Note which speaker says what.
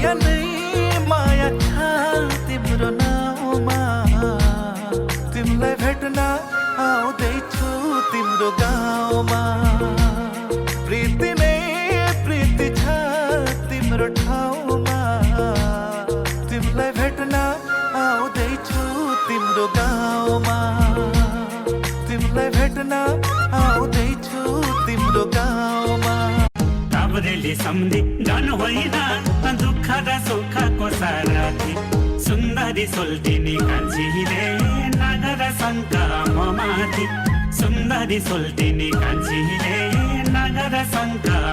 Speaker 1: नै माया छ तिम्रो नाउँमा। तिमीलाई भेट्न आउँदैछु तिम्रो गाउँमा। प्रीति नै प्रीति छ तिम्रो ठाउँमा। तिमीलाई भेट्न आउँदैछु तिम्रो गाउँमा। तिमीलाई भेट्न आउँदैछु तिम्रो गाउँमा।
Speaker 2: काभ्रेले सम्झी जानु होइन दुःख र सुखको सारथी। सुन्दरी सोल्टिनी कान्छीले नगर शङ्का ममाथि। सुन्दरी सोल्टिनी कान्छीले नगर शङ्का